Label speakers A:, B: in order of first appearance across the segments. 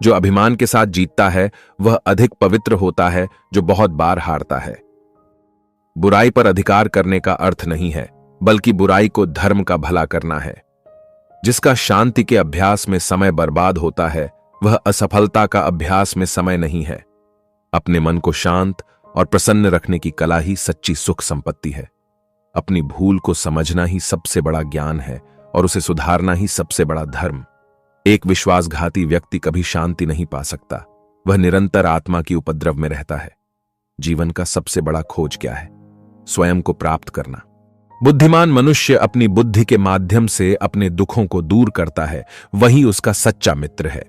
A: जो अभिमान के साथ जीतता है वह अधिक पवित्र होता है जो बहुत बार हारता है। बुराई पर अधिकार करने का अर्थ नहीं है, बल्कि बुराई को धर्म का भला करना है। जिसका शांति के अभ्यास में समय बर्बाद होता है वह असफलता का अभ्यास में समय नहीं है। अपने मन को शांत और प्रसन्न रखने की कला ही सच्ची सुख संपत्ति है। अपनी भूल को समझना ही सबसे बड़ा ज्ञान है और उसे सुधारना ही सबसे बड़ा धर्म। एक विश्वासघाती व्यक्ति कभी शांति नहीं पा सकता, वह निरंतर आत्मा की उपद्रव में रहता है। जीवन का सबसे बड़ा खोज क्या है? स्वयं को प्राप्त करना। बुद्धिमान मनुष्य अपनी बुद्धि के माध्यम से अपने दुखों को दूर करता है, वही उसका सच्चा मित्र है।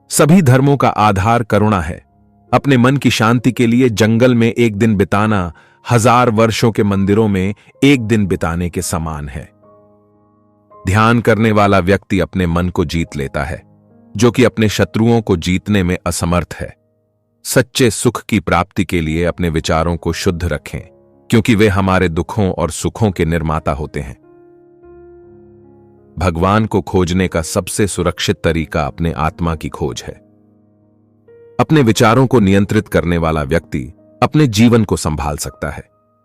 A: सभी धर्मों का आधार करुणा है। अपने मन की शांति के लिए जंगल में एक दिन बिताना 1000 वर्षों के मंदिरों में एक दिन बिताने के समान है। ध्यान करने वाला व्यक्ति अपने मन को जीत लेता है, जो कि अपने शत्रुओं को जीतने में असमर्थ है। सच्चे सुख की प्राप्ति के लिए अपने विचारों को शुद्ध रखें, क्योंकि वे हमारे दुखों और सुखों के निर्माता होते हैं। भगवान को खोजने का सबसे सुरक्षित तरीका अपने आत्मा की खोज है। अपने विचारों को नियंत्रित करने वाला व्यक्ति अपने जीवन को संभाल सकता है,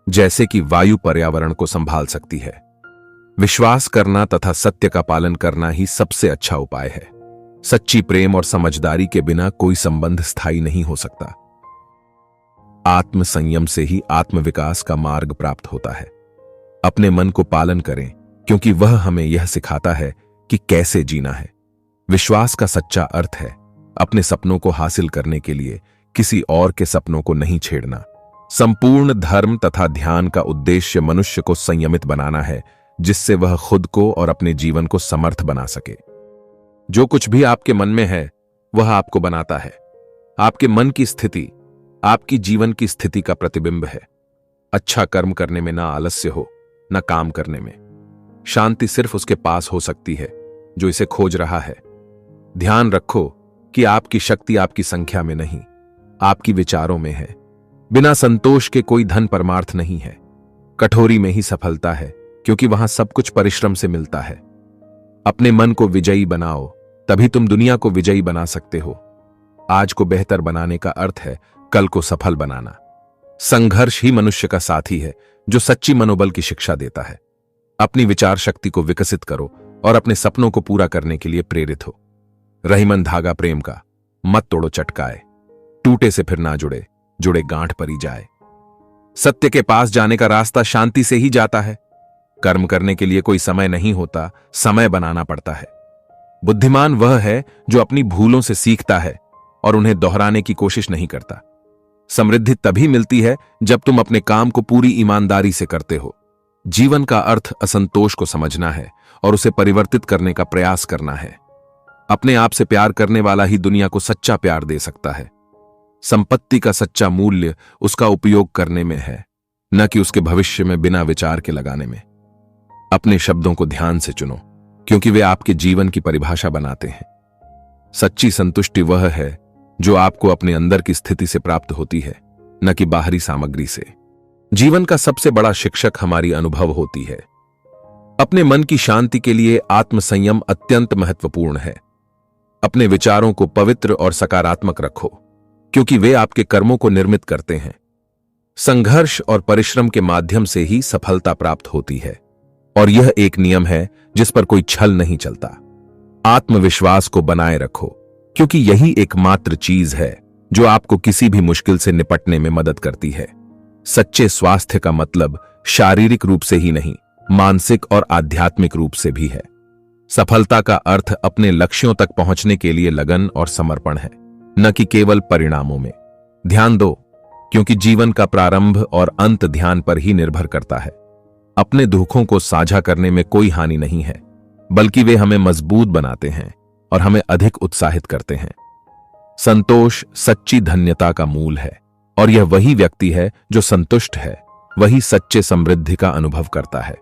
A: जैसे कि वायु पर्यावरण को संभाल सकती है। विश्वास करना तथा सत्य का पालन करना ही सबसे अच्छा उपाय है। सच्ची प्रेम और समझदारी के बिना कोई संबंध स्थायी नहीं हो सकता। आत्म संयम से ही आत्मविकास का मार्ग प्राप्त होता है। अपने मन को पालन करें, क्योंकि वह हमें यह सिखाता है कि कैसे जीना है। विश्वास का सच्चा अर्थ है अपने सपनों को हासिल करने के लिए किसी और के सपनों को नहीं छेड़ना। संपूर्ण धर्म तथा ध्यान का उद्देश्य मनुष्य को संयमित बनाना है, जिससे वह खुद को और अपने जीवन को समर्थ बना सके। जो कुछ भी आपके मन में है वह आपको बनाता है। आपके मन की स्थिति आपकी जीवन की स्थिति का प्रतिबिंब है। अच्छा कर्म करने में ना आलस्य हो, ना काम करने में। शांति सिर्फ उसके पास हो सकती है जो इसे खोज रहा है। ध्यान रखो कि आपकी शक्ति आपकी संख्या में नहीं, आपकी विचारों में है। बिना संतोष के कोई धन परमार्थ नहीं है। कठोरी में ही सफलता है, क्योंकि वहां सब कुछ परिश्रम से मिलता है। अपने मन को विजयी बनाओ, तभी तुम दुनिया को विजयी बना सकते हो। आज को बेहतर बनाने का अर्थ है कल को सफल बनाना। संघर्ष ही मनुष्य का साथी है, जो सच्ची मनोबल की शिक्षा देता है। अपनी विचार शक्ति को विकसित करो और अपने सपनों को पूरा करने के लिए प्रेरित हो। रहीमन धागा प्रेम का, मत तोड़ो चटकाए। टूटे से फिर ना जुड़े, जुड़े गांठ परी जाए। सत्य के पास जाने का रास्ता शांति से ही जाता है। कर्म करने के लिए कोई समय नहीं होता, समय बनाना पड़ता है। बुद्धिमान वह है जो अपनी भूलों से सीखता है और उन्हें दोहराने की कोशिश नहीं करता। समृद्धि तभी मिलती है जब तुम अपने काम को पूरी ईमानदारी से करते हो। जीवन का अर्थ असंतोष को समझना है और उसे परिवर्तित करने का प्रयास करना है। अपने आप से प्यार करने वाला ही दुनिया को सच्चा प्यार दे सकता है। संपत्ति का सच्चा मूल्य उसका उपयोग करने में है, न कि उसके भविष्य में बिना विचार के लगाने में। अपने शब्दों को ध्यान से चुनो, क्योंकि वे आपके जीवन की परिभाषा बनाते हैं। सच्ची संतुष्टि वह है जो आपको अपने अंदर की स्थिति से प्राप्त होती है, न कि बाहरी सामग्री से। जीवन का सबसे बड़ा शिक्षक हमारी अनुभव होती है। अपने मन की शांति के लिए आत्मसंयम अत्यंत महत्वपूर्ण है। अपने विचारों को पवित्र और सकारात्मक रखो, क्योंकि वे आपके कर्मों को निर्मित करते हैं। संघर्ष और परिश्रम के माध्यम से ही सफलता प्राप्त होती है, और यह एक नियम है जिस पर कोई छल नहीं चलता। आत्मविश्वास को बनाए रखो, क्योंकि यही एकमात्र चीज है जो आपको किसी भी मुश्किल से निपटने में मदद करती है। सच्चे स्वास्थ्य का मतलब शारीरिक रूप से ही नहीं, मानसिक और आध्यात्मिक रूप से भी है। सफलता का अर्थ अपने लक्ष्यों तक पहुंचने के लिए लगन और समर्पण है, न कि केवल परिणामों में। ध्यान दो, क्योंकि जीवन का प्रारंभ और अंत ध्यान पर ही निर्भर करता है। अपने दुखों को साझा करने में कोई हानि नहीं है, बल्कि वे हमें मजबूत बनाते हैं और हमें अधिक उत्साहित करते हैं। संतोष सच्ची धन्यता का मूल है, और यह वही व्यक्ति है जो संतुष्ट है, वही सच्चे समृद्धि का अनुभव करता है।